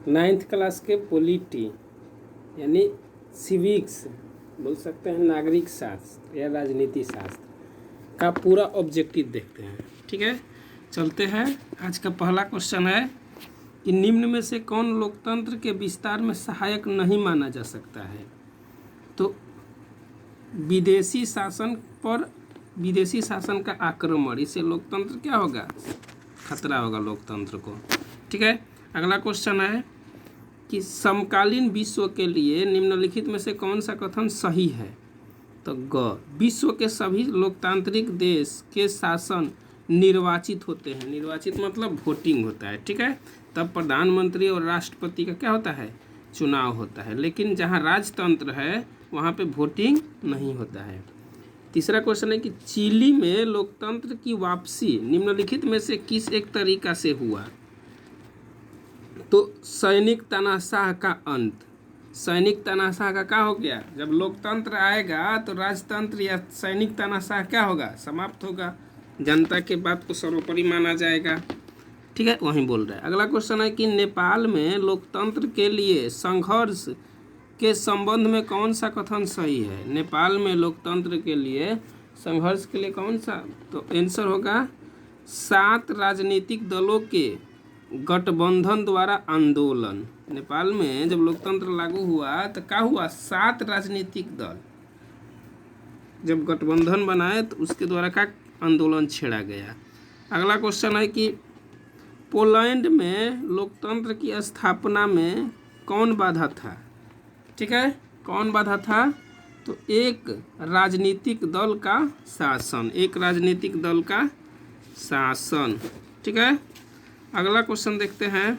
Ninth class के polity यानी civics बोल सकते हैं, नागरिक शास्त्र या राजनीति शास्त्र का पूरा ऑब्जेक्टिव देखते हैं। ठीक है, चलते हैं। आज का पहला क्वेश्चन है कि निम्न में से कौन लोकतंत्र के विस्तार में सहायक नहीं माना जा सकता है। तो विदेशी शासन पर विदेशी शासन का आक्रमण, इससे लोकतंत्र क्या होगा, खतरा होगा लोकतंत्र को। ठीक है, अगला क्वेश्चन है कि समकालीन विश्व के लिए निम्नलिखित में से कौन सा कथन सही है। तो विश्व के सभी लोकतांत्रिक देश के शासन निर्वाचित होते हैं। निर्वाचित मतलब वोटिंग होता है। ठीक है, तब प्रधानमंत्री और राष्ट्रपति का क्या होता है, चुनाव होता है। लेकिन जहाँ राजतंत्र है वहाँ पे वोटिंग नहीं होता है। तीसरा क्वेश्चन है कि चिली में लोकतंत्र की वापसी निम्नलिखित में से किस एक तरीका से हुआ। तो सैनिक तानाशाह का अंत। सैनिक तानाशाह का क्या हो गया, जब लोकतंत्र आएगा तो राजतंत्र या सैनिक तानाशाह क्या होगा, समाप्त होगा। जनता के बात को सर्वोपरि माना जाएगा। ठीक है, वहीं बोल रहा है। अगला क्वेश्चन है कि नेपाल में लोकतंत्र के लिए संघर्ष के संबंध में कौन सा कथन सही है। नेपाल में लोकतंत्र के लिए संघर्ष के लिए कौन सा, तो आंसर होगा 7 राजनीतिक दलों के गठबंधन द्वारा आंदोलन। नेपाल में जब लोकतंत्र लागू हुआ तो क्या हुआ, 7 राजनीतिक दल जब गठबंधन बनाए तो उसके द्वारा का आंदोलन छेड़ा गया। अगला क्वेश्चन है कि पोलैंड में लोकतंत्र की स्थापना में कौन बाधा था। ठीक है, कौन बाधा था, तो एक राजनीतिक दल का शासन, एक राजनीतिक दल का शासन। ठीक है, अगला क्वेश्चन देखते हैं।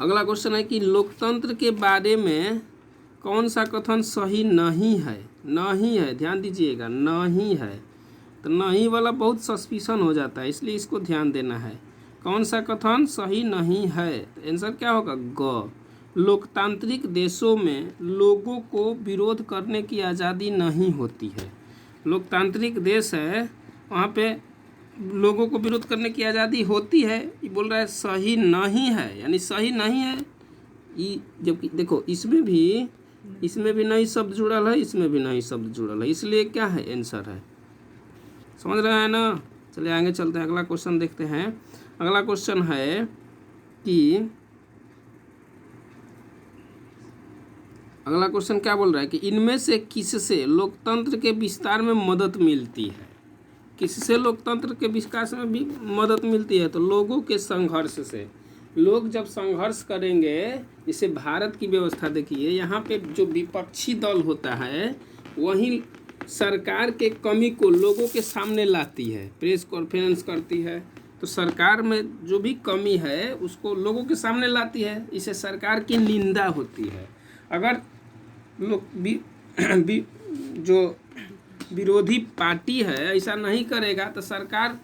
अगला क्वेश्चन है कि लोकतंत्र के बारे में कौन सा कथन सही नहीं है। नहीं है, ध्यान दीजिएगा, नहीं है। तो नहीं वाला बहुत सस्पिशन हो जाता है, इसलिए इसको ध्यान देना है। कौन सा कथन सही नहीं है, तो आंसर क्या होगा, ग। लोकतांत्रिक देशों में लोगों को विरोध करने की आज़ादी नहीं होती है। लोकतांत्रिक देश है वहाँ पे लोगों को विरोध करने की आज़ादी होती है। ये बोल रहा है सही नहीं है, यानी सही नहीं है। ये जबकि देखो इसमें भी नहीं शब्द जुड़ल है, इसमें भी नहीं शब्द जुड़ल है, इसलिए क्या है, आंसर है। समझ रहे हैं ना। चलिए आगे चलते हैं, अगला क्वेश्चन देखते हैं। अगला क्वेश्चन है कि अगला क्वेश्चन क्या बोल रहा है कि इनमें से किससे लोकतंत्र के विस्तार में मदद मिलती है। किससे लोकतंत्र के विकास में भी मदद मिलती है, तो लोगों के संघर्ष से। लोग जब संघर्ष करेंगे, जैसे भारत की व्यवस्था देखिए, यहाँ पे जो विपक्षी दल होता है वही सरकार के कमी को लोगों के सामने लाती है, प्रेस कॉन्फ्रेंस करती है। तो सरकार में जो भी कमी है उसको लोगों के सामने लाती है, इससे सरकार की निंदा होती है। अगर जो विरोधी पार्टी है ऐसा नहीं करेगा तो सरकार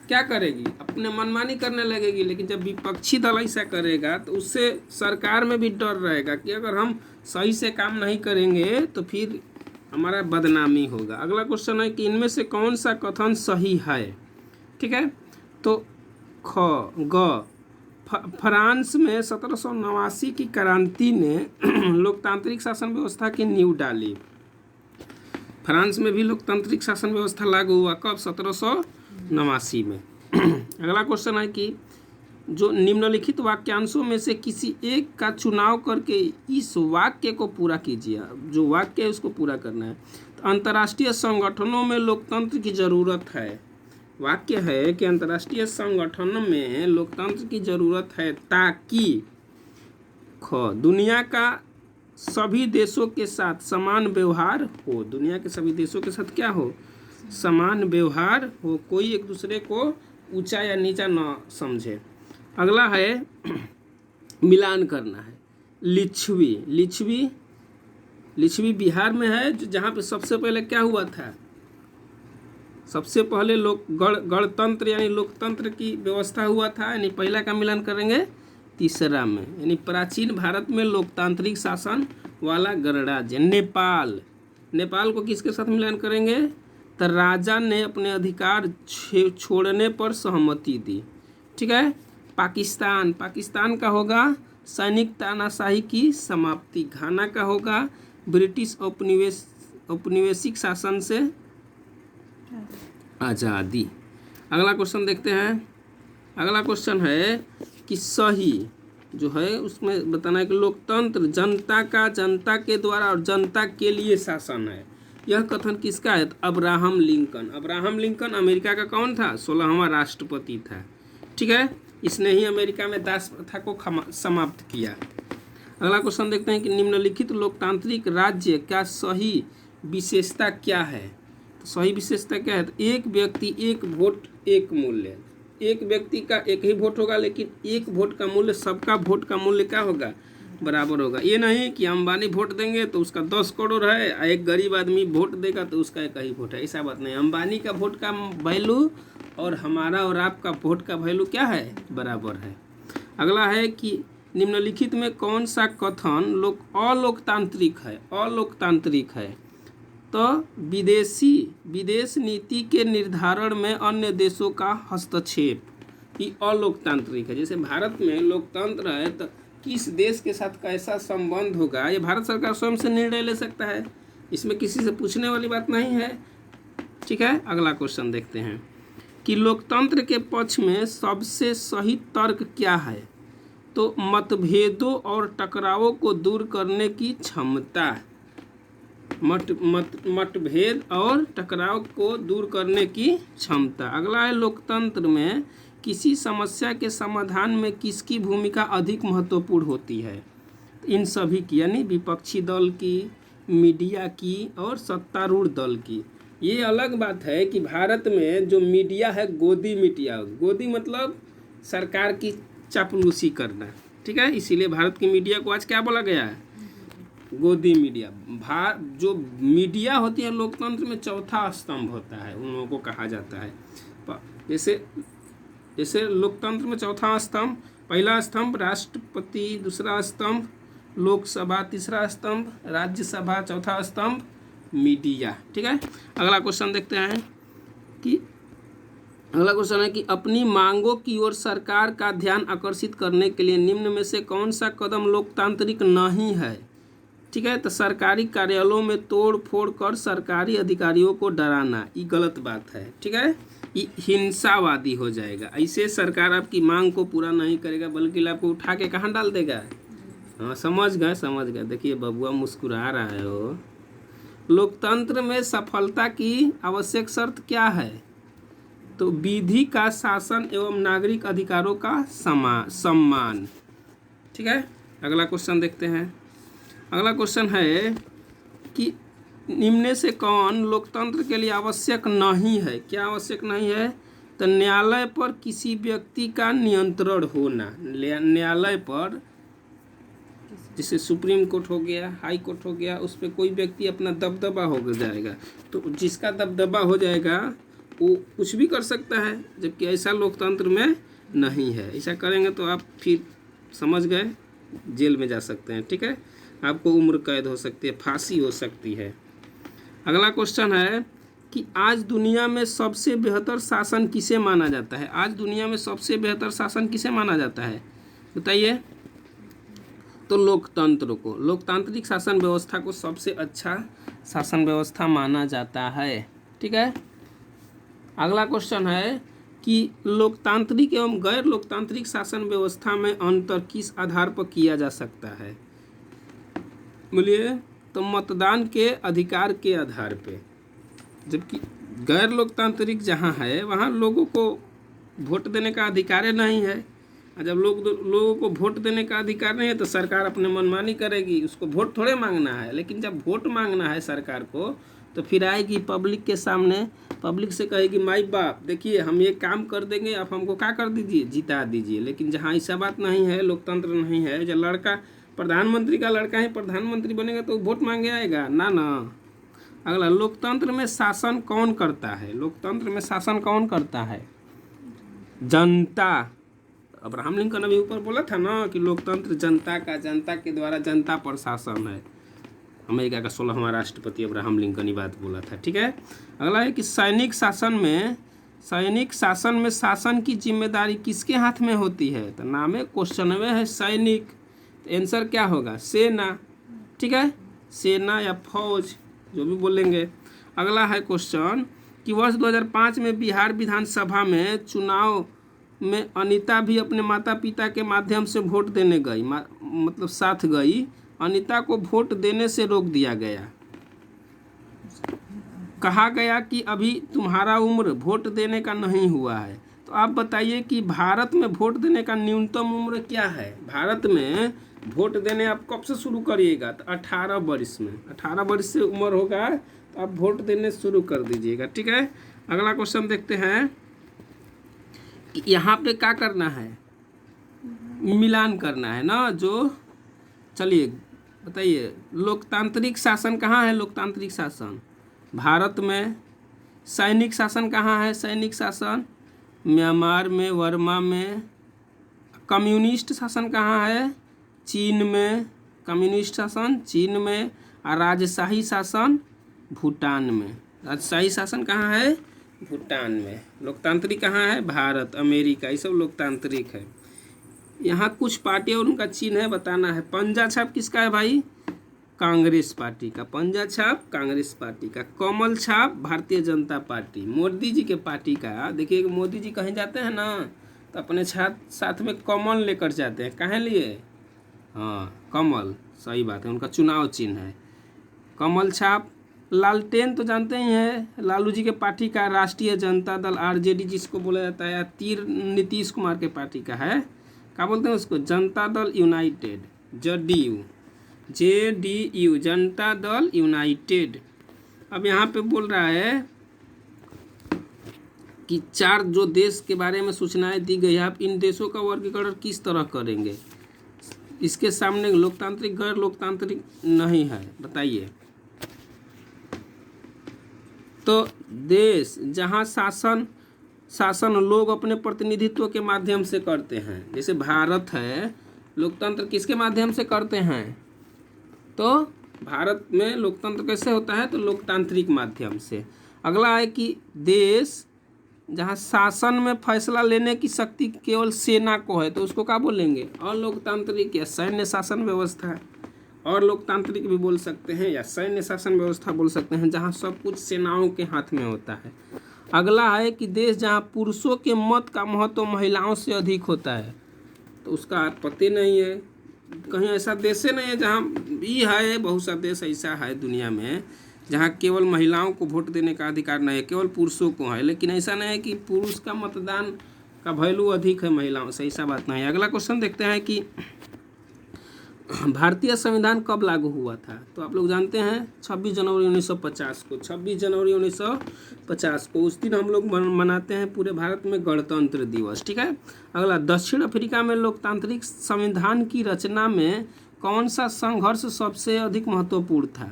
क्या करेगी, अपने मनमानी करने लगेगी। लेकिन जब विपक्षी दल ऐसा करेगा तो उससे सरकार में भी डर रहेगा कि अगर हम सही से काम नहीं करेंगे तो फिर हमारा बदनामी होगा। अगला क्वेश्चन है कि इनमें से कौन सा कथन सही है। ठीक है, तो फ्रांस में 1789 की क्रांति ने लोकतांत्रिक शासन व्यवस्था की नींव डाली। फ्रांस में भी लोकतांत्रिक शासन व्यवस्था लागू हुआ कब, 1789 में। अगला क्वेश्चन है कि जो निम्नलिखित वाक्यांशों में से किसी एक का चुनाव करके इस वाक्य को पूरा कीजिए। जो वाक्य है उसको पूरा करना है। तो अंतर्राष्ट्रीय संगठनों में लोकतंत्र की ज़रूरत है। वाक्य है कि अंतर्राष्ट्रीय संगठन में लोकतंत्र की ज़रूरत है ताकि दुनिया का सभी देशों के साथ समान व्यवहार हो। दुनिया के सभी देशों के साथ क्या हो, समान व्यवहार हो, कोई एक दूसरे को ऊंचा या नीचा न समझे। अगला है मिलान करना है। लिच्छवी बिहार में है, जहाँ पे सबसे पहले क्या हुआ था, सबसे पहले गणतंत्र यानी लोकतंत्र की व्यवस्था हुआ था। यानी पहला का मिलान करेंगे तीसरा में, यानी प्राचीन भारत में लोकतांत्रिक शासन वाला गणराज्य नेपाल को किसके साथ मिलान करेंगे, तो राजा ने अपने अधिकार छोड़ने पर सहमति दी। ठीक है, पाकिस्तान, पाकिस्तान का होगा सैनिक तानाशाही की समाप्ति। घाना का होगा ब्रिटिश औपनिवेशिक शासन से आज़ादी। अगला क्वेश्चन देखते हैं। अगला क्वेश्चन है कि सही जो है उसमें बताना है कि लोकतंत्र जनता का जनता के द्वारा और जनता के लिए शासन है। यह कथन किसका है? तो Abraham Lincoln. Abraham Lincoln America का कौन था? 16वां राष्ट्रपति था। ठीक है, इसने ही अमेरिका में दास प्रथा को समाप्त किया। अगला क्वेश्चन देखते हैं कि निम्नलिखित लोकतांत्रिक राज्य का सही विशेषता क्या है? तो सही विशेषता क्या है? तो एक व्यक्ति एक वोट एक मूल्य। एक व्यक्ति का एक ही वोट होगा, लेकिन एक वोट का मूल्य सबका वोट का मूल्य क्या होगा? बराबर होगा। ये नहीं कि अंबानी वोट देंगे तो उसका 10 करोड़ है, एक गरीब आदमी वोट देगा तो उसका एक ही वोट है, ऐसा बात नहीं। अंबानी का वोट का वैल्यू और हमारा और आपका वोट का वैल्यू क्या है? बराबर है। अगला है कि निम्नलिखित में कौन सा कथन अलोकतांत्रिक है? अलोकतांत्रिक है तो विदेश नीति के निर्धारण में अन्य देशों का हस्तक्षेप, ये अलोकतांत्रिक है। जैसे भारत में लोकतंत्र है तो किस देश के साथ कैसा संबंध होगा ये भारत सरकार स्वयं से निर्णय ले सकता है, इसमें किसी से पूछने वाली बात नहीं है। ठीक है, अगला क्वेश्चन देखते हैं कि लोकतंत्र के पक्ष में सबसे सही तर्क क्या है? तो मतभेदों और टकरावों को दूर करने की क्षमता। मतभेद और टकराव को दूर करने की क्षमता। अगला है लोकतंत्र में किसी समस्या के समाधान में किसकी भूमिका अधिक महत्वपूर्ण होती है? इन सभी की, यानी विपक्षी दल की, मीडिया की और सत्तारूढ़ दल की। ये अलग बात है कि भारत में जो मीडिया है गोदी मीडिया, गोदी मतलब सरकार की चापलूसी करना। ठीक है, इसीलिए भारत की मीडिया को आज क्या बोला गया है? गोदी मीडिया। जो मीडिया होती है लोकतंत्र में चौथा स्तंभ होता है, उन लोगों को कहा जाता है। जैसे लोकतंत्र में चौथा स्तंभ, पहला स्तंभ राष्ट्रपति, दूसरा स्तंभ लोकसभा, तीसरा स्तंभ राज्यसभा, चौथा स्तंभ मीडिया। ठीक है, अगला क्वेश्चन देखते हैं कि अगला क्वेश्चन है कि अपनी मांगों की ओर सरकार का ध्यान आकर्षित करने के लिए निम्न में से कौन सा कदम लोकतांत्रिक नहीं है? ठीक है, तो सरकारी कार्यालयों में तोड़ फोड़ कर सरकारी अधिकारियों को डराना, ये गलत बात है। ठीक है, ये हिंसावादी हो जाएगा। ऐसे सरकार आपकी मांग को पूरा नहीं करेगा, बल्कि आपको उठा के कहाँ डाल देगा। हाँ, समझ गए। देखिए बबुआ मुस्कुरा रहा है वो। लोकतंत्र में सफलता की आवश्यक शर्त क्या है? तो विधि का शासन एवं नागरिक अधिकारों का सम्मान। ठीक है, अगला क्वेश्चन देखते हैं। अगला क्वेश्चन है कि निम्न से कौन लोकतंत्र के लिए आवश्यक नहीं है? क्या आवश्यक नहीं है? तो न्यायालय पर किसी व्यक्ति का नियंत्रण होना। न्यायालय पर जैसे सुप्रीम कोर्ट हो गया, हाई कोर्ट हो गया, उस पर कोई व्यक्ति अपना दबदबा हो जाएगा, तो जिसका दबदबा हो जाएगा वो कुछ भी कर सकता है, जबकि ऐसा लोकतंत्र में नहीं है। ऐसा करेंगे तो आप फिर समझ गए, जेल में जा सकते हैं। ठीक है, आपको उम्र कैद हो सकती है, फांसी हो सकती है। अगला क्वेश्चन है कि आज दुनिया में सबसे बेहतर शासन किसे माना जाता है? आज दुनिया में सबसे बेहतर शासन किसे माना जाता है बताइए? तो लोकतंत्र को, लोकतांत्रिक शासन व्यवस्था को सबसे अच्छा शासन व्यवस्था माना जाता है। ठीक है, अगला क्वेश्चन है कि लोकतांत्रिक एवं गैर लोकतांत्रिक शासन व्यवस्था में अंतर किस आधार पर किया जा सकता है? बोलिए। तो मतदान के अधिकार के आधार पे। जबकि गैर लोकतांत्रिक जहाँ है वहाँ लोगों को वोट देने का अधिकार नहीं है। जब लोगों को वोट देने का अधिकार नहीं है तो सरकार अपने मनमानी करेगी, उसको वोट थोड़े मांगना है। लेकिन जब वोट मांगना है सरकार को तो फिर आएगी पब्लिक के सामने, पब्लिक से कहेगी माई बाप देखिए हम ये काम कर देंगे, आप हमको क्या कर दीजिए, जिता दीजिए। लेकिन जहाँ ऐसा बात नहीं है, लोकतंत्र नहीं है, जब लड़का प्रधानमंत्री का लड़का ही प्रधानमंत्री बनेगा तो वोट मांगे आएगा ना। अगला, लोकतंत्र में शासन कौन करता है? लोकतंत्र में शासन कौन करता है? जनता। अब्राहम लिंकन अभी ऊपर बोला था ना कि लोकतंत्र जनता का, जनता के द्वारा जनता पर शासन है। अमेरिका का 16वां राष्ट्रपति अब्राहम लिंकन ही बात बोला था। ठीक है, अगला है कि सैनिक शासन में सैनिक शासन में शासन की जिम्मेदारी किसके हाथ में होती है? तो नाम है क्वेश्चन में है सैनिक, तो आंसर क्या होगा? सेना। ठीक है, सेना या फौज जो भी बोलेंगे। अगला है क्वेश्चन कि वर्ष 2005 में बिहार विधानसभा में चुनाव में अनीता भी अपने माता पिता के माध्यम से वोट देने गई, मतलब साथ गई। अनीता को वोट देने से रोक दिया गया। कहा गया कि अभी तुम्हारा उम्र वोट देने का नहीं हुआ है। तो आप बताइए कि भारत में वोट देने का न्यूनतम उम्र क्या है? भारत में वोट देने आप कब से शुरू करिएगा? तो 18 वर्ष में। 18 वर्ष से उम्र होगा तो आप वोट देने शुरू कर दीजिएगा। ठीक है, अगला क्वेश्चन देखते हैं कि यहाँ पे क्या करना है? मिलान करना है ना। जो चलिए बताइए, लोकतांत्रिक शासन कहाँ है? लोकतांत्रिक शासन भारत में। सैनिक शासन कहाँ है? सैनिक शासन म्यांमार में, वर्मा में। कम्युनिस्ट शासन कहाँ है? चीन में। कम्युनिस्ट शासन चीन में। और राजशाही शासन भूटान में। राजशाही शासन कहाँ है? भूटान में। लोकतांत्रिक कहाँ है? भारत, अमेरिका, ये सब लोकतांत्रिक है। यहाँ कुछ पार्टी और उनका चिन्ह है, बताना है। पंजा छाप किसका है भाई? कांग्रेस पार्टी का। पंजा छाप कांग्रेस पार्टी का। कमल छाप भारतीय जनता पार्टी, मोदी जी के पार्टी का। देखिए मोदी जी कहीं जाते हैं ना तो अपने साथ में कमल लेकर जाते हैं। काहे लिए? हाँ, कमल, सही बात है, उनका चुनाव चिन्ह है कमल छाप। लालटेन तो जानते ही हैं, लालू जी के पार्टी का। राष्ट्रीय जनता दल आरजेडी जिसको बोला जाता है। तीर नीतीश कुमार के पार्टी का है। क्या बोलते हैं उसको? Janata Dal United, JDU, JDU, Janata Dal United. अब यहाँ पे बोल रहा है कि 4 जो देश के बारे में सूचनाएं दी गई है, आप इन देशों का वर्गीकरण किस तरह करेंगे? इसके सामने लोकतांत्रिक, गैर लोकतांत्रिक नहीं है, बताइए। तो देश जहाँ शासन लोग अपने प्रतिनिधित्व के माध्यम से करते हैं, जैसे भारत है, लोकतंत्र किसके माध्यम से करते हैं? तो भारत में लोकतंत्र कैसे होता है? तो लोकतांत्रिक माध्यम से। अगला है कि देश जहाँ शासन में फैसला लेने की शक्ति केवल सेना को है, तो उसको क्या बोलेंगे? अलोकतांत्रिक या सैन्य शासन व्यवस्था। और लोकतांत्रिक भी बोल सकते हैं या सैन्य शासन व्यवस्था बोल सकते हैं, जहाँ सब कुछ सेनाओं के हाथ में होता है। अगला है कि देश जहाँ पुरुषों के मत का महत्व महिलाओं से अधिक होता है, तो उसका पता नहीं है। कहीं ऐसा देश नहीं है जहाँ भी है, बहुत सा देश ऐसा है दुनिया में जहाँ केवल महिलाओं को वोट देने का अधिकार नहीं है, केवल पुरुषों को है। लेकिन ऐसा नहीं है कि पुरुष का मतदान का वैल्यू अधिक है महिलाओं से, ऐसा बात नहीं है। अगला क्वेश्चन देखते हैं कि भारतीय संविधान कब लागू हुआ था? तो आप लोग जानते हैं 26 जनवरी 1950 को। 26 जनवरी 1950 को उस दिन हम लोग मनाते हैं पूरे भारत में गणतंत्र दिवस। ठीक है, अगला, दक्षिण अफ्रीका में लोकतांत्रिक संविधान की रचना में कौन सा संघर्ष सबसे अधिक महत्वपूर्ण था?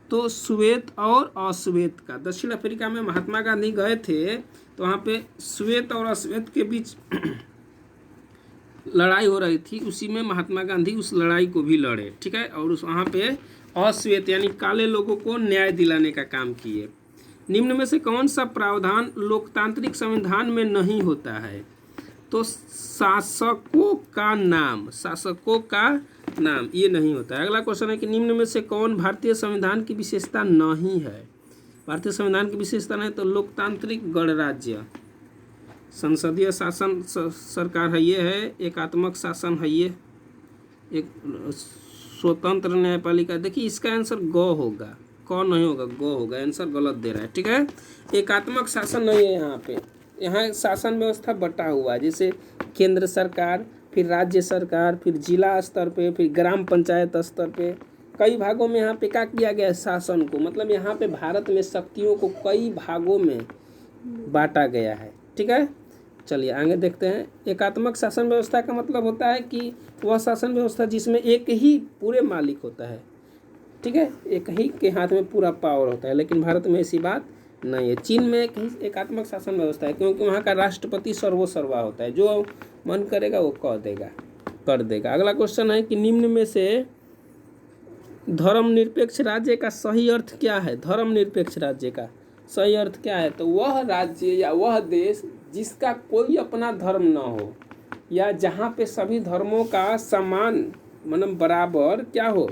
तो श्वेत और अश्वेत का। दक्षिण अफ्रीका में महात्मा गांधी गए थे तो वहाँ पे श्वेत और अश्वेत के बीच लड़ाई हो रही थी, उसी में महात्मा गांधी उस लड़ाई को भी लड़े। ठीक है, और उस वहाँ पे अश्वेत यानी काले लोगों को न्याय दिलाने का काम किए। निम्न में से कौन सा प्रावधान लोकतांत्रिक संविधान में नहीं होता है? तो शासकों का नाम, शासकों का नाम ये नहीं होता है। अगला क्वेश्चन है कि निम्न में से कौन भारतीय संविधान की विशेषता नहीं है? भारतीय संविधान की विशेषता नहीं, तो लोकतांत्रिक गणराज्य, संसदीय शासन सरकार है ये है, एकात्मक शासन है ये, एक स्वतंत्र न्यायपालिका। देखिए इसका आंसर ग होगा, क नहीं होगा, ग होगा। आंसर गलत दे रहा है। ठीक है, एकात्मक शासन नहीं है यहाँ पे। यहाँ शासन व्यवस्था बटा हुआ है, जैसे केंद्र सरकार, फिर राज्य सरकार, फिर जिला स्तर पे, फिर ग्राम पंचायत स्तर पे, कई भागों में यहाँ पे क्या किया गया है? शासन को, मतलब यहाँ पे भारत में शक्तियों को कई भागों में बांटा गया है। ठीक है, चलिए आगे देखते हैं। एकात्मक शासन व्यवस्था का मतलब होता है कि वह शासन व्यवस्था जिसमें एक ही पूरे मालिक होता है। ठीक है, एक ही के हाथ में पूरा पावर होता है, लेकिन भारत में ऐसी बात नहीं है। चीन में एक ही एकात्मक शासन व्यवस्था है, क्योंकि वहाँ का राष्ट्रपति सर्वोसर्वा होता है, जो मन करेगा वो कर देगा। अगला क्वेश्चन है कि निम्न में से धर्मनिरपेक्ष राज्य का सही अर्थ क्या है? धर्मनिरपेक्ष राज्य का सही अर्थ क्या है? तो वह राज्य या वह देश जिसका कोई अपना धर्म न हो, या जहाँ पे सभी धर्मों का समान मतलब बराबर क्या हो,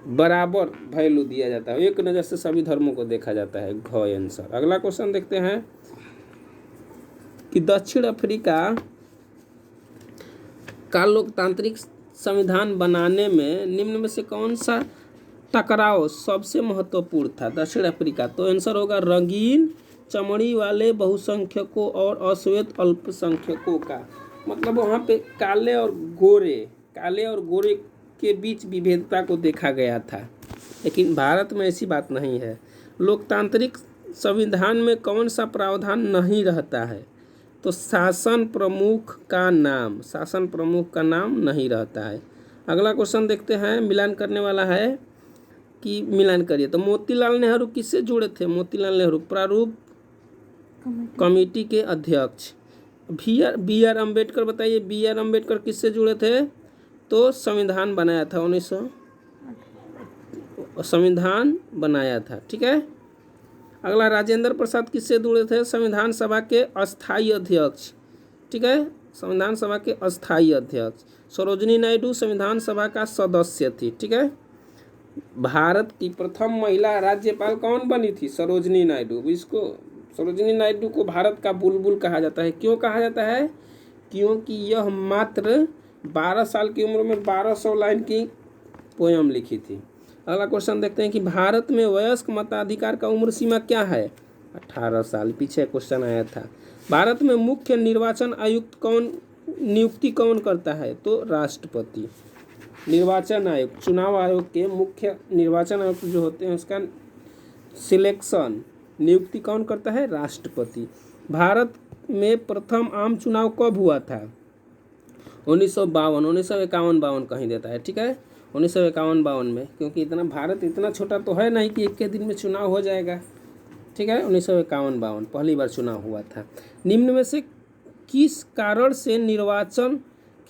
बराबर वैल्यू दिया जाता है, एक नज़र से सभी धर्मों को देखा जाता है। घ आंसर। अगला क्वेश्चन देखते हैं कि दक्षिण अफ्रीका का लोकतांत्रिक संविधान बनाने में निम्न में से कौन सा टकराव सबसे महत्वपूर्ण था? दक्षिण अफ्रीका, तो आंसर होगा रंगीन चमड़ी वाले बहुसंख्यकों और अश्वेत अल्पसंख्यकों का। मतलब वहाँ पे काले और गोरे के बीच विभेदता को देखा गया था। लेकिन भारत में ऐसी बात नहीं है। लोकतांत्रिक संविधान में कौन सा प्रावधान नहीं रहता है? तो शासन प्रमुख का नाम नहीं रहता है। अगला क्वेश्चन देखते हैं, मिलान करने वाला है कि मिलान करिए। तो मोतीलाल नेहरू किससे जुड़े थे? मोतीलाल नेहरू प्रारूप कमेटी के अध्यक्ष। बी आर अम्बेडकर, बताइए बी आर अम्बेडकर किससे जुड़े थे? तो संविधान बनाया था 1900 संविधान बनाया था। ठीक है। अगला राजेंद्र प्रसाद किससे जुड़े थे? संविधान सभा के अस्थायी अध्यक्ष। ठीक है, संविधान सभा के अस्थायी अध्यक्ष। सरोजिनी नायडू संविधान सभा का सदस्य थी। ठीक है। भारत की प्रथम महिला राज्यपाल कौन बनी थी? सरोजिनी नायडू। सरोजिनी नायडू को भारत का बुलबुल कहा जाता है। क्यों कहा जाता है? क्योंकि यह मात्र 12 साल की उम्र में 1200 लाइन की पोयम लिखी थी। अगला क्वेश्चन देखते हैं कि भारत में वयस्क मताधिकार का उम्र सीमा क्या है? 18 साल। पीछे क्वेश्चन आया था। भारत में मुख्य निर्वाचन आयुक्त नियुक्ति कौन करता है? तो राष्ट्रपति। निर्वाचन आयोग, चुनाव आयोग के मुख्य निर्वाचन आयुक्त जो होते हैं उसका सिलेक्शन नियुक्ति कौन करता है? राष्ट्रपति। भारत में प्रथम आम चुनाव कब हुआ था? 1952, 1951 कहीं देता है। ठीक है, 1951 में, क्योंकि भारत इतना छोटा तो है नहीं कि एक के दिन में चुनाव हो जाएगा। ठीक है, 1951 पहली बार चुनाव हुआ था। निम्न में से किस कारण से निर्वाचन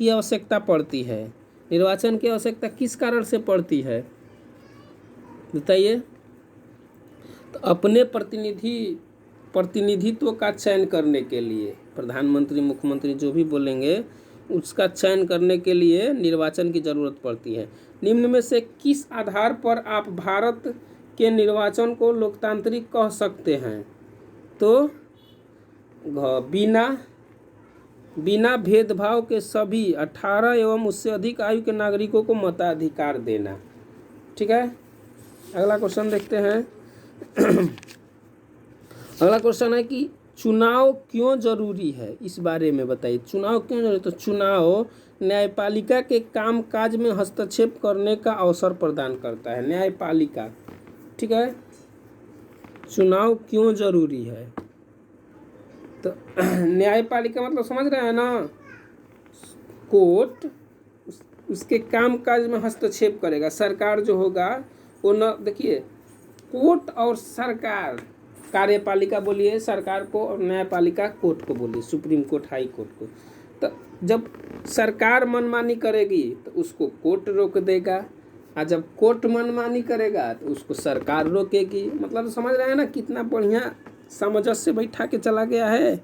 की आवश्यकता पड़ती है? निर्वाचन की आवश्यकता किस कारण से पड़ती है, बताइए? तो अपने प्रतिनिधित्व का चयन करने के लिए, प्रधानमंत्री मुख्यमंत्री जो भी बोलेंगे उसका चयन करने के लिए निर्वाचन की जरूरत पड़ती है। निम्न में से किस आधार पर आप भारत के निर्वाचन को लोकतांत्रिक कह सकते हैं? तो बिना भेदभाव के सभी 18 एवं उससे अधिक आयु के नागरिकों को मताधिकार देना। ठीक है। अगला क्वेश्चन देखते हैं। अगला क्वेश्चन है कि चुनाव क्यों जरूरी है, इस बारे में बताइए। चुनाव क्यों जरूरी? तो चुनाव न्यायपालिका के कामकाज में हस्तक्षेप करने का अवसर प्रदान करता है। न्यायपालिका, ठीक है। चुनाव क्यों जरूरी है? तो न्यायपालिका मतलब समझ रहे हैं ना, कोर्ट उसके कामकाज में हस्तक्षेप करेगा। सरकार जो होगा वो न, देखिए कोर्ट और सरकार, कार्यपालिका बोलिए सरकार को और न्यायपालिका कोर्ट को बोलिए, सुप्रीम कोर्ट, हाई कोर्ट को। तो जब सरकार मनमानी करेगी तो उसको कोर्ट रोक देगा, और जब कोर्ट मनमानी करेगा तो उसको सरकार रोकेगी। मतलब समझ रहे हैं ना, कितना बढ़िया सामंजस्य बैठा के चला गया है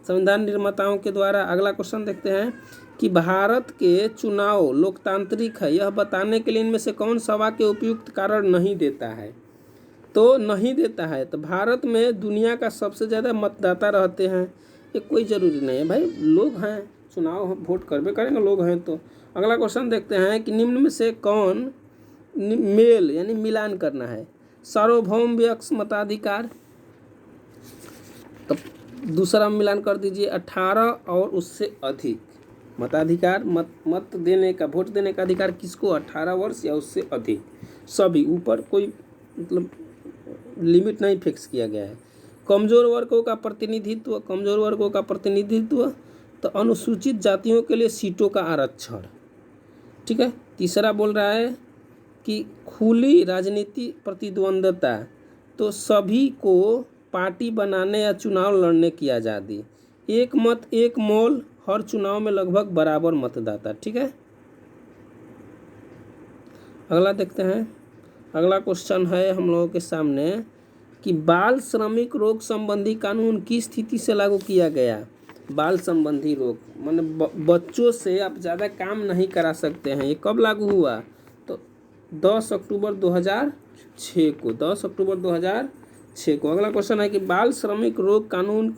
संविधान निर्माताओं के द्वारा। अगला क्वेश्चन देखते हैं कि भारत के चुनाव लोकतांत्रिक है यह बताने के लिए इनमें से कौन सभा के उपयुक्त कारण नहीं देता है? तो नहीं देता है तो भारत में दुनिया का सबसे ज़्यादा मतदाता रहते हैं, ये कोई ज़रूरी नहीं है भाई, लोग हैं, चुनाव वोट करबे करेंगे लोग हैं। तो अगला क्वेश्चन देखते हैं कि निम्न में से कौन मेल यानी मिलान करना है? सार्वभौम व्यक्ति मताधिकार, तो दूसरा मिलान कर दीजिए 18 और उससे अधिक मताधिकार। मत देने का, वोट देने का अधिकार किसको? 18 वर्ष या उससे अधिक, सभी, ऊपर कोई मतलब लिमिट नहीं फिक्स किया गया है। कमजोर वर्गों का प्रतिनिधित्व, तो अनुसूचित जातियों के लिए सीटों का आरक्षण। ठीक है। तीसरा बोल रहा है कि खुली राजनीति प्रतिद्वंदता, तो सभी को पार्टी बनाने या चुनाव लड़ने की आज़ादी। एक मत एक मोल, हर चुनाव में लगभग बराबर मतदाता। ठीक है। अगला देखते हैं। अगला क्वेश्चन है हम लोगों के सामने कि बाल श्रमिक रोग संबंधी कानून किस स्थिति से लागू किया गया। बाल संबंधी रोग माने बच्चों से आप ज़्यादा काम नहीं करा सकते हैं, ये कब लागू हुआ? तो 10 अक्टूबर 2006 को, 10 अक्टूबर 2006 को। अगला क्वेश्चन है कि बाल श्रमिक रोग कानून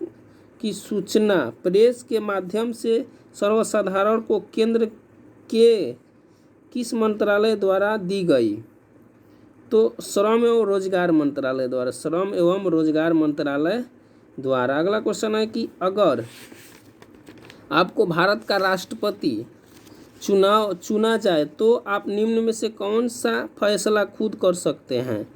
की सूचना प्रेस के माध्यम से सर्वसाधारण को केंद्र के किस मंत्रालय द्वारा दी गई? तो श्रम एवं रोजगार मंत्रालय द्वारा, श्रम एवं रोजगार मंत्रालय द्वारा। अगला क्वेश्चन है कि अगर आपको भारत का राष्ट्रपति चुना जाए तो आप निम्न में से कौन सा फैसला खुद कर सकते हैं?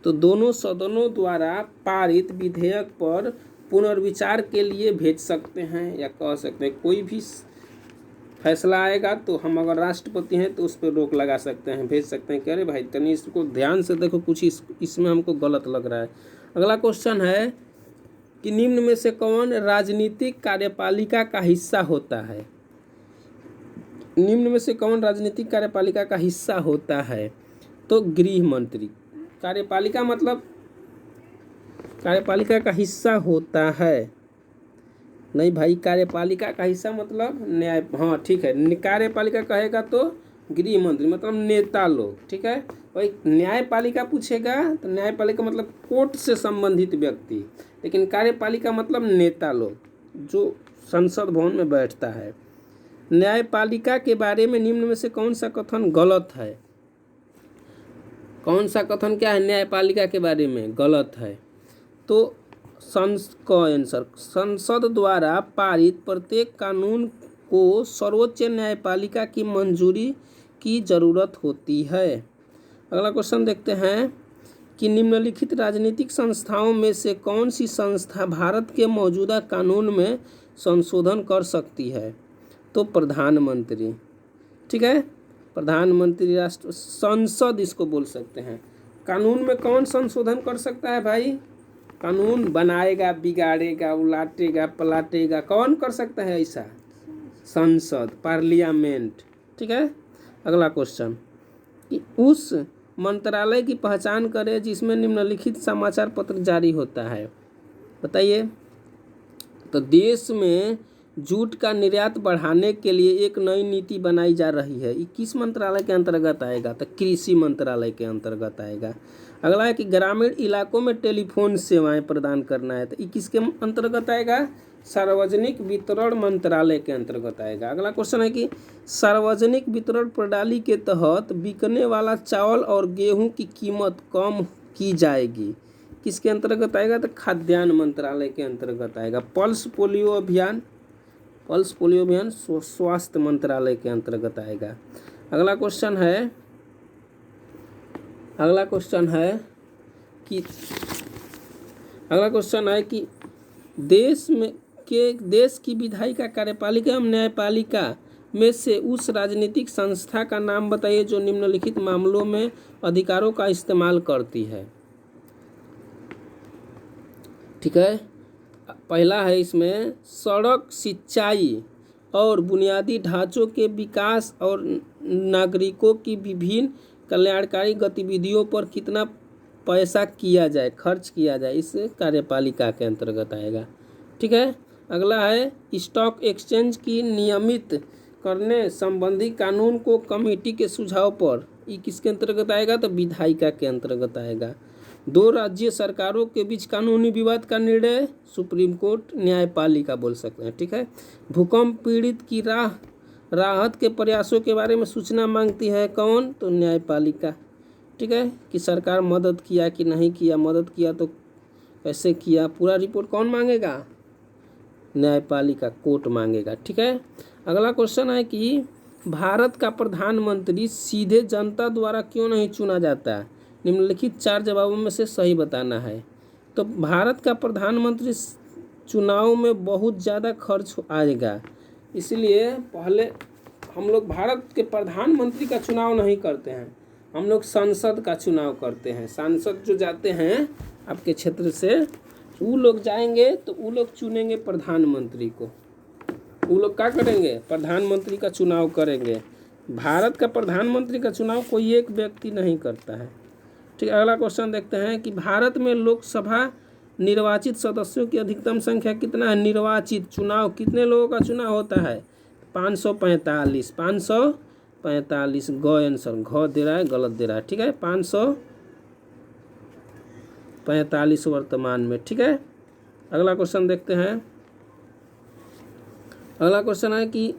तो दोनों सदनों द्वारा पारित विधेयक पर पुनर्विचार के लिए भेज सकते हैं, या कह सकते हैं कोई भी फैसला आएगा तो हम अगर राष्ट्रपति हैं तो उस पर रोक लगा सकते हैं, भेज सकते हैं कि अरे भाई तनी इसको ध्यान से देखो, कुछ इसमें हमको गलत लग रहा है। अगला क्वेश्चन है कि निम्न में से कौन राजनीतिक कार्यपालिका का हिस्सा होता है? निम्न में से कौन राजनीतिक कार्यपालिका का हिस्सा होता है? तो गृह मंत्री। कार्यपालिका मतलब कार्यपालिका का हिस्सा होता है, नहीं भाई, कार्यपालिका का हिस्सा मतलब न्याय, हाँ ठीक है, कार्यपालिका कहेगा तो गृह मंत्री मतलब नेता लोग, ठीक है। वही न्यायपालिका पूछेगा तो न्यायपालिका मतलब कोर्ट से संबंधित व्यक्ति, लेकिन कार्यपालिका मतलब नेता लोग जो संसद भवन में बैठता है। न्यायपालिका के बारे में निम्न में से कौन सा कथन गलत है? कौन सा कथन क्या है न्यायपालिका के बारे में गलत है? तो आंसर, संसद द्वारा पारित प्रत्येक कानून को सर्वोच्च न्यायपालिका की मंजूरी की जरूरत होती है। अगला क्वेश्चन देखते हैं कि निम्नलिखित राजनीतिक संस्थाओं में से कौन सी संस्था भारत के मौजूदा कानून में संशोधन कर सकती है? तो प्रधानमंत्री, ठीक है, प्रधानमंत्री राष्ट्र संसद इसको बोल सकते हैं। कानून में कौन संशोधन कर सकता है भाई? कानून बनाएगा, बिगाड़ेगा, उलाटेगा, पलाटेगा, कौन कर सकता है ऐसा? संसद, पार्लियामेंट, ठीक है। अगला क्वेश्चन कि उस मंत्रालय की पहचान करें जिसमें निम्नलिखित समाचार पत्र जारी होता है, बताइए। तो देश में जूट का निर्यात बढ़ाने के लिए एक नई नीति बनाई जा रही है, ये किस मंत्रालय के अंतर्गत आएगा? तो कृषि मंत्रालय के अंतर्गत आएगा। अगला है कि ग्रामीण इलाकों में टेलीफोन सेवाएं प्रदान करना है, तो ये किसके अंतर्गत आएगा? सार्वजनिक वितरण मंत्रालय के अंतर्गत आएगा। अगला क्वेश्चन है कि सार्वजनिक वितरण प्रणाली के तहत बिकने वाला चावल और गेहूं की कीमत कम की जाएगी, किसके अंतर्गत आएगा? तो खाद्यान्न मंत्रालय के अंतर्गत आएगा। पल्स पोलियो अभियान स्वास्थ्य मंत्रालय के अंतर्गत आएगा। अगला क्वेश्चन है कि देश की विधायिका, कार्यपालिका एवं न्यायपालिका में से उस राजनीतिक संस्था का नाम बताइए जो निम्नलिखित मामलों में अधिकारों का इस्तेमाल करती है, ठीक है। पहला है इसमें सड़क, सिंचाई और बुनियादी ढांचों के विकास और नागरिकों की विभिन्न कल्याणकारी गतिविधियों पर कितना पैसा खर्च किया जाए, इस कार्यपालिका के अंतर्गत आएगा, ठीक है। अगला है स्टॉक एक्सचेंज की नियमित करने संबंधी कानून को कमेटी के सुझाव पर, ये किसके अंतर्गत आएगा? तो विधायिका के अंतर्गत आएगा। दो राज्य सरकारों के बीच कानूनी विवाद का निर्णय सुप्रीम कोर्ट, न्यायपालिका बोल सकते हैं, ठीक है। भूकंप पीड़ित की राहत के प्रयासों के बारे में सूचना मांगती है कौन? तो न्यायपालिका, ठीक है, कि सरकार मदद किया कि नहीं किया, मदद किया तो कैसे किया, पूरा रिपोर्ट कौन मांगेगा? न्यायपालिका, कोर्ट मांगेगा, ठीक है। अगला क्वेश्चन है कि भारत का प्रधानमंत्री सीधे जनता द्वारा क्यों नहीं चुना जाता? निम्नलिखित 4 जवाबों में से सही बताना है। तो भारत का प्रधानमंत्री चुनाव में बहुत ज़्यादा खर्च आएगा, इसलिए पहले हम लोग भारत के प्रधानमंत्री का चुनाव नहीं करते हैं, हम लोग संसद का चुनाव करते हैं। सांसद जो जाते हैं आपके क्षेत्र से, वो लोग जाएंगे तो वो लोग चुनेंगे प्रधानमंत्री को, वो लोग क्या करेंगे? प्रधानमंत्री का चुनाव करेंगे। भारत का प्रधानमंत्री का चुनाव कोई एक व्यक्ति नहीं करता है, ठीक है, अगला क्वेश्चन देखते हैं कि भारत में लोकसभा निर्वाचित सदस्यों की अधिकतम संख्या कितना है। निर्वाचित चुनाव कितने लोगों का चुनाव होता है। 545 545 ग आंसर, घ दे रहा है, गलत दे रहा है। ठीक है, 545 वर्तमान में। ठीक है, अगला क्वेश्चन देखते हैं। अगला क्वेश्चन है कि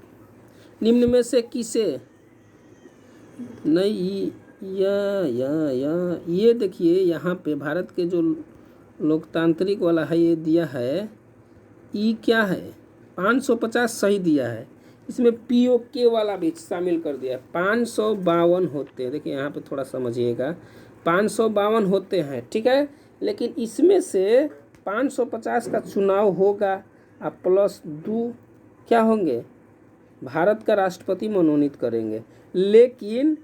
निम्न में से किसे नहीं ये देखिए यहाँ पे भारत के जो लोकतांत्रिक वाला है ये दिया है, ई क्या है 550 सही दिया है, इसमें POK वाला भी शामिल कर दिया है। 552 होते हैं, देखिए यहाँ पे थोड़ा समझिएगा, 552 होते हैं। ठीक है, लेकिन इसमें से 550 का चुनाव होगा और +2 क्या होंगे, भारत का राष्ट्रपति मनोनीत करेंगे। लेकिन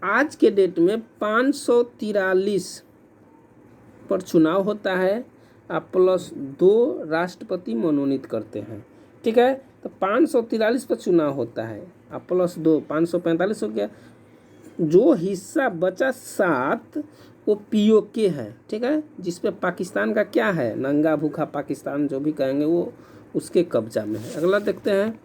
आज के डेट में 543 पर चुनाव होता है और +2 राष्ट्रपति मनोनीत करते हैं। ठीक है, तो 543 पर चुनाव होता है और +2 545 हो गया। जो हिस्सा बचा 7 वो POK है। ठीक है, जिसपे पाकिस्तान का क्या है, नंगा भूखा पाकिस्तान जो भी कहेंगे वो उसके कब्जा में है। अगला देखते हैं,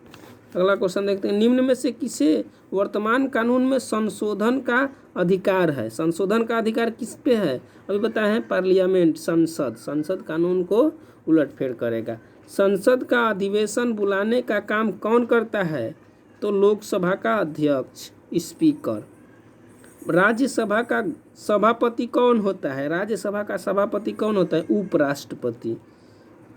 अगला क्वेश्चन देखते हैं। निम्न में से किसे वर्तमान कानून में संशोधन का अधिकार है। संशोधन का अधिकार किस पे है, अभी बताए हैं, पार्लियामेंट, संसद कानून को उलटफेर करेगा। संसद का अधिवेशन बुलाने का काम कौन करता है, तो लोकसभा का अध्यक्ष, स्पीकर। राज्यसभा का सभापति कौन होता है, राज्यसभा का सभापति कौन होता है, उपराष्ट्रपति,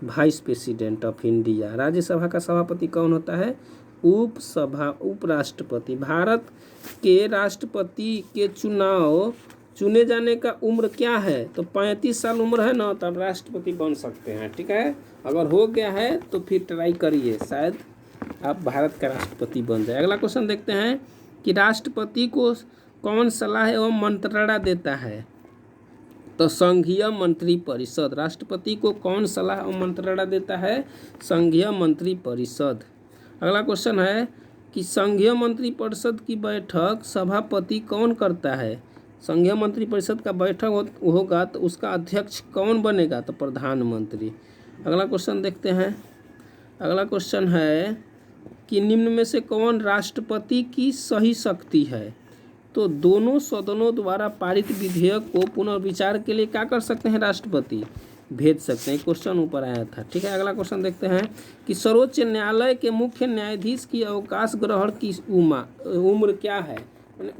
vice president of India. Rajya Sabha का सभापति कौन होता है, उपराष्ट्रपति। भारत के राष्ट्रपति के चुने जाने का उम्र क्या है, तो 35 साल उम्र है ना, तब राष्ट्रपति बन सकते हैं। ठीक है, अगर हो गया है तो फिर ट्राई करिए, शायद आप भारत का राष्ट्रपति बन जाए। अगला क्वेश्चन देखते हैं कि राष्ट्रपति को कौन सलाह एवं मंत्रणा देता है, तो संघीय मंत्री परिषद। राष्ट्रपति को कौन सलाह एवं मंत्रणा देता है, संघीय मंत्री परिषद। अगला क्वेश्चन है कि संघीय मंत्री परिषद की बैठक सभापति कौन करता है। संघीय मंत्री परिषद का बैठक होगा तो उसका अध्यक्ष कौन बनेगा, तो प्रधानमंत्री। अगला क्वेश्चन देखते हैं। अगला क्वेश्चन है कि निम्न में से कौन राष्ट्रपति की सही शक्ति है, तो दोनों सदनों द्वारा पारित विधेयक को पुनर्विचार के लिए क्या कर सकते हैं, राष्ट्रपति भेज सकते हैं। क्वेश्चन ऊपर आया था। ठीक है, अगला क्वेश्चन देखते हैं कि सर्वोच्च न्यायालय के मुख्य न्यायाधीश की अवकाश ग्रहण की उम्र क्या है,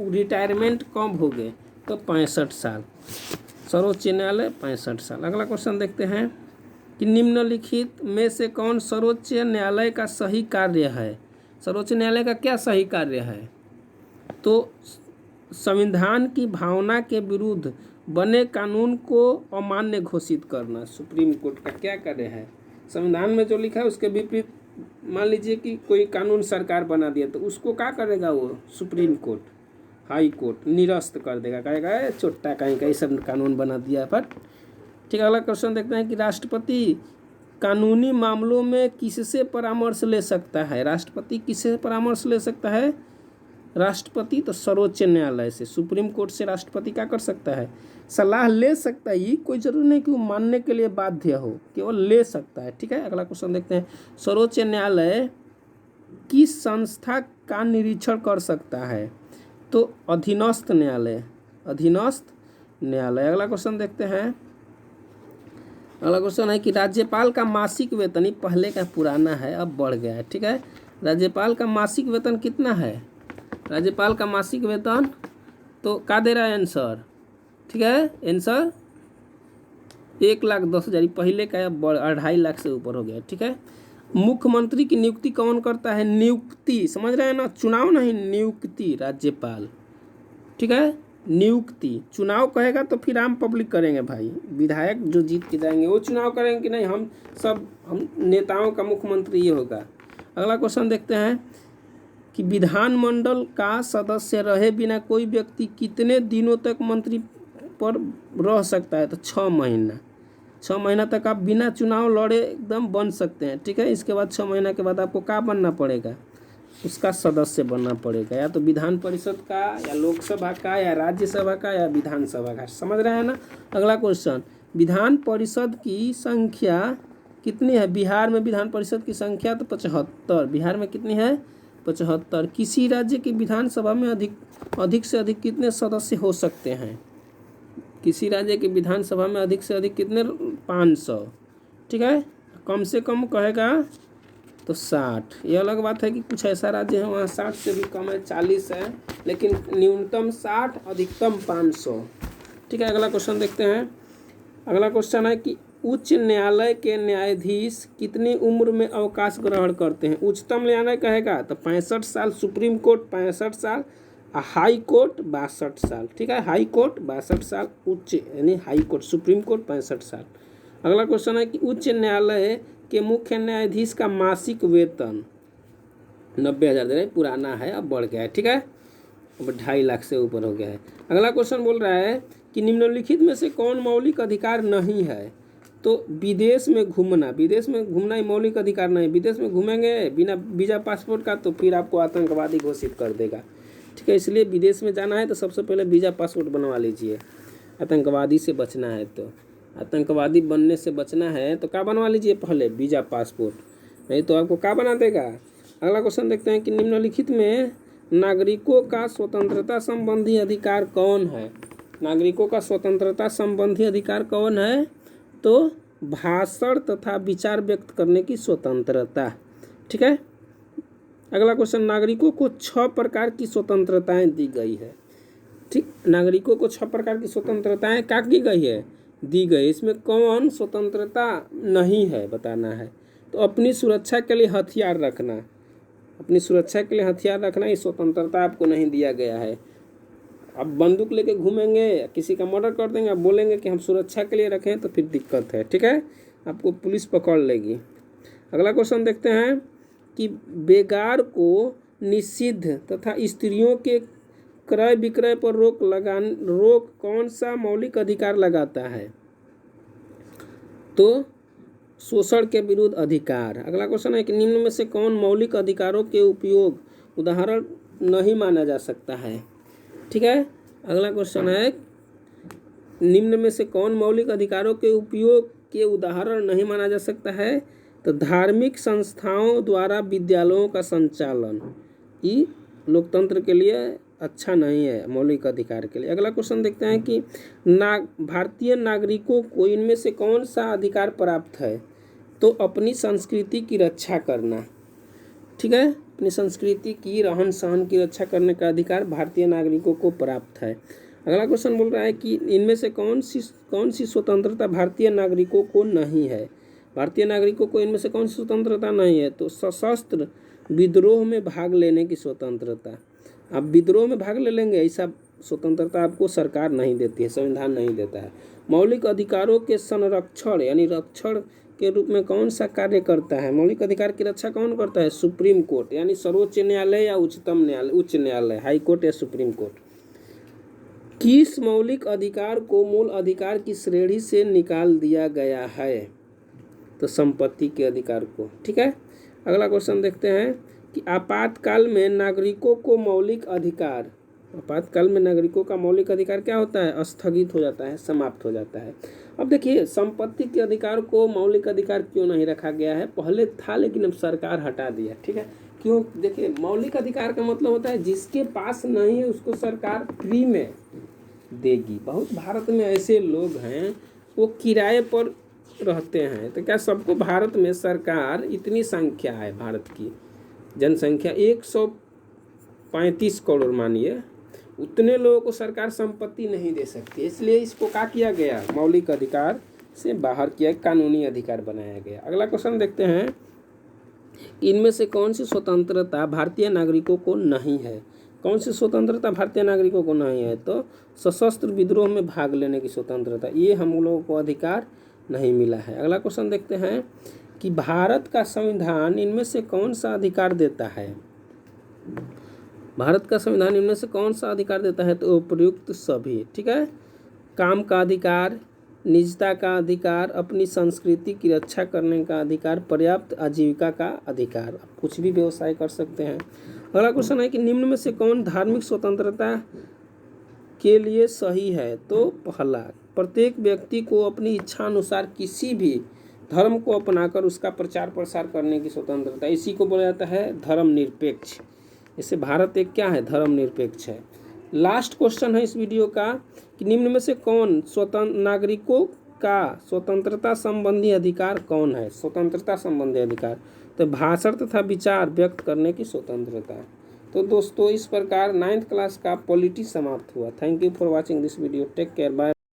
रिटायरमेंट कब हो गए, तो 65 साल। सर्वोच्च न्यायालय 65 साल। अगला क्वेश्चन देखते हैं कि निम्नलिखित में से कौन सर्वोच्च न्यायालय का सही कार्य है। सर्वोच्च न्यायालय का क्या सही कार्य है, तो संविधान की भावना के विरुद्ध बने कानून को अमान्य घोषित करना। सुप्रीम कोर्ट का क्या कार्य है, संविधान में जो लिखा है उसके विपरीत मान लीजिए कि कोई कानून सरकार बना दिया तो उसको क्या करेगा, वो सुप्रीम कोर्ट, हाई कोर्ट निरस्त कर देगा, कहेगा छोटा कहीं का सब कानून बना दिया पर। ठीक है, अगला क्वेश्चन देखते हैं कि राष्ट्रपति कानूनी मामलों में किससे परामर्श ले सकता है। राष्ट्रपति किससे परामर्श ले सकता है, राष्ट्रपति तो सर्वोच्च न्यायालय से। सुप्रीम कोर्ट से राष्ट्रपति क्या कर सकता है, सलाह ले सकता है। ये कोई जरूरी नहीं कि वो मानने के लिए बाध्य हो, केवल ले सकता है। ठीक है, अगला क्वेश्चन देखते हैं। सर्वोच्च न्यायालय किस संस्था का निरीक्षण कर सकता है, तो अधीनस्थ न्यायालय, अधीनस्थ न्यायालय। अगला क्वेश्चन देखते हैं। अगला क्वेश्चन है कि राज्यपाल का मासिक वेतन, पहले का पुराना है अब बढ़ गया है। ठीक है, राज्यपाल का मासिक वेतन कितना है, राज्यपाल का मासिक वेतन तो क्या दे रहा है आंसर। ठीक है, आंसर 1,10,000, पहले का अब 2.5 लाख से ऊपर हो गया। ठीक है, मुख्यमंत्री की नियुक्ति कौन करता है, नियुक्ति समझ रहे हैं ना, चुनाव नहीं, नियुक्ति राज्यपाल। ठीक है, नियुक्ति, चुनाव कहेगा तो फिर आम पब्लिक करेंगे भाई, विधायक जो जीत के जाएंगे वो चुनाव करेंगे कि नहीं, हम नेताओं का मुख्यमंत्री ये होगा। अगला क्वेश्चन देखते हैं कि विधानमंडल का सदस्य रहे बिना कोई व्यक्ति कितने दिनों तक मंत्री पर रह सकता है, तो 6 महीना। 6 महीना तक आप बिना चुनाव लड़े एकदम बन सकते हैं। ठीक है, इसके बाद 6 महीना के बाद आपको क्या बनना पड़ेगा, उसका सदस्य बनना पड़ेगा, या तो विधान परिषद का, या लोकसभा का, या राज्यसभा का, या विधानसभा का। समझ रहे हैं ना। अगला क्वेश्चन, विधान परिषद की संख्या कितनी है? बिहार में विधान परिषद की संख्या तो 75। बिहार में कितनी है? 75। किसी राज्य की विधानसभा में अधिक से अधिक कितने सदस्य हो सकते हैं? किसी राज्य की विधानसभा में अधिक से अधिक कितने? 500। ठीक है, कम से कम कहेगा तो 60। ये अलग बात है कि कुछ ऐसा राज्य है वहाँ 60 से भी कम है, 40 है, लेकिन न्यूनतम 60, अधिकतम 500। ठीक है, अगला क्वेश्चन देखते हैं। अगला क्वेश्चन है कि उच्च न्यायालय के न्यायाधीश कितनी उम्र में अवकाश ग्रहण करते हैं? उच्चतम न्यायालय कहेगा तो 65 साल, सुप्रीम कोर्ट 65 साल, हाई कोर्ट 62 साल। ठीक है, हाई कोर्ट 62 साल, उच्च यानी हाई कोर्ट, सुप्रीम कोर्ट 65 साल। अगला क्वेश्चन है कि उच्च न्यायालय के मुख्य न्यायाधीश का मासिक वेतन 90,000 दे रहे हैं, पुराना है अब बढ़ गया है। ठीक है, अब 2.5 लाख से ऊपर हो गया है। अगला क्वेश्चन बोल रहा है कि निम्नलिखित में से कौन मौलिक अधिकार नहीं है? तो विदेश में घूमना, विदेश में घूमना ही मौलिक अधिकार नहीं। विदेश में घूमेंगे बिना वीज़ा पासपोर्ट का तो फिर आपको आतंकवादी घोषित कर देगा। ठीक है, इसलिए विदेश में जाना है तो सबसे पहले वीज़ा पासपोर्ट बनवा लीजिए। आतंकवादी से बचना है तो, आतंकवादी बनने से बचना है तो क्या बनवा लीजिए? पहले वीज़ा पासपोर्ट, नहीं तो आपको क्या बना देगा। अगला क्वेश्चन देखते हैं कि निम्नलिखित में नागरिकों का स्वतंत्रता संबंधी अधिकार कौन है? नागरिकों का स्वतंत्रता संबंधी अधिकार कौन है? तो भाषण तथा विचार व्यक्त करने की स्वतंत्रता। ठीक है, अगला क्वेश्चन, नागरिकों को 6 प्रकार की स्वतंत्रताएं दी गई है। ठीक, नागरिकों को 6 प्रकार की स्वतंत्रताएं क्या की गई है? दी गई। इसमें कौन स्वतंत्रता नहीं है बताना है। तो अपनी सुरक्षा के लिए हथियार रखना, अपनी सुरक्षा के लिए हथियार रखना, ये स्वतंत्रता आपको नहीं दिया गया है। अब बंदूक लेके घूमेंगे, किसी का मर्डर कर देंगे, अब बोलेंगे कि हम सुरक्षा के लिए रखें तो फिर दिक्कत है। ठीक है, आपको पुलिस पकड़ लेगी। अगला क्वेश्चन देखते हैं कि बेगार को निषिद्ध तथा स्त्रियों के क्रय विक्रय पर रोक कौन सा मौलिक अधिकार लगाता है? तो शोषण के विरुद्ध अधिकार। अगला क्वेश्चन है कि निम्न में से कौन मौलिक अधिकारों के उपयोग उदाहरण नहीं माना जा सकता है? ठीक है, अगला क्वेश्चन है निम्न में से कौन मौलिक अधिकारों के उपयोग के उदाहरण नहीं माना जा सकता है? तो धार्मिक संस्थाओं द्वारा विद्यालयों का संचालन, ये लोकतंत्र के लिए अच्छा नहीं है, मौलिक अधिकार के लिए। अगला क्वेश्चन देखते हैं कि भारतीय नागरिकों को इनमें से कौन सा अधिकार प्राप्त है? तो अपनी संस्कृति की रक्षा करना। ठीक है, अपनी संस्कृति की रहन सहन की रक्षा करने का अधिकार भारतीय नागरिकों को प्राप्त है। अगला क्वेश्चन बोल रहा है कि इनमें से कौन सी स्वतंत्रता भारतीय नागरिकों को नहीं है? भारतीय नागरिकों को इनमें से कौन सी स्वतंत्रता नहीं है? तो सशस्त्र विद्रोह में भाग लेने की स्वतंत्रता। आप विद्रोह में भाग ले लेंगे, ऐसा स्वतंत्रता आपको सरकार नहीं देती है, संविधान नहीं देता है। मौलिक अधिकारों के संरक्षण यानी रक्षण के रूप में कौन सा कार्य करता है? मौलिक अधिकार की रक्षा कौन करता है? सुप्रीम कोर्ट, यानी सर्वोच्च न्यायालय या उच्चतम न्यायालय, उच्च न्यायालय, हाई कोर्ट या सुप्रीम कोर्ट। किस मौलिक अधिकार को मूल अधिकार की श्रेणी से निकाल दिया गया है? तो संपत्ति के अधिकार को। ठीक है, अगला क्वेश्चन देखते हैं कि आपातकाल में नागरिकों को मौलिक अधिकार, आपातकाल में नागरिकों का मौलिक अधिकार क्या होता है? स्थगित हो जाता है, समाप्त हो जाता है। अब देखिए, संपत्ति के अधिकार को मौलिक अधिकार क्यों नहीं रखा गया है? पहले था लेकिन अब सरकार हटा दिया। ठीक है, क्यों? देखिए, मौलिक अधिकार का मतलब होता है जिसके पास नहीं है उसको सरकार फ्री में देगी। बहुत भारत में ऐसे लोग हैं वो किराए पर रहते हैं, तो क्या सबको भारत में सरकार, इतनी संख्या है भारत की जनसंख्या 135 करोड़ मानिए, उतने लोगों को सरकार संपत्ति नहीं दे सकती, इसलिए इसको क्या किया गया? मौलिक अधिकार से बाहर किया, कानूनी अधिकार बनाया गया। अगला क्वेश्चन देखते हैं कि इनमें से कौन सी स्वतंत्रता भारतीय नागरिकों को नहीं है? कौन सी स्वतंत्रता भारतीय नागरिकों को नहीं है? तो सशस्त्र विद्रोह में भाग लेने की स्वतंत्रता, ये हम लोगों को अधिकार नहीं मिला है। अगला क्वेश्चन देखते हैं कि भारत का संविधान इनमें से कौन सा अधिकार देता है? भारत का संविधान इनमें से कौन सा अधिकार देता है? तो उपयुक्त सभी। ठीक है, काम का अधिकार, निजता का अधिकार, अपनी संस्कृति की रक्षा करने का अधिकार, पर्याप्त आजीविका का अधिकार। आप कुछ भी व्यवसाय कर सकते हैं। अगला क्वेश्चन है कि निम्न में से कौन धार्मिक स्वतंत्रता के लिए सही है? तो पहला, प्रत्येक व्यक्ति को अपनी इच्छा अनुसार किसी भी धर्म को अपनाकर उसका प्रचार प्रसार करने की स्वतंत्रता, इसी को बोला जाता है धर्मनिरपेक्ष। इससे भारत एक क्या है? धर्मनिरपेक्ष है। लास्ट क्वेश्चन है इस वीडियो का कि निम्न में से कौन स्वतंत्र नागरिकों का स्वतंत्रता संबंधी अधिकार कौन है? स्वतंत्रता संबंधी अधिकार तो भाषण तथा विचार व्यक्त करने की स्वतंत्रता। तो दोस्तों इस प्रकार 9th क्लास का पॉलिटी समाप्त हुआ। Thank you for watching this video. Take care, bye.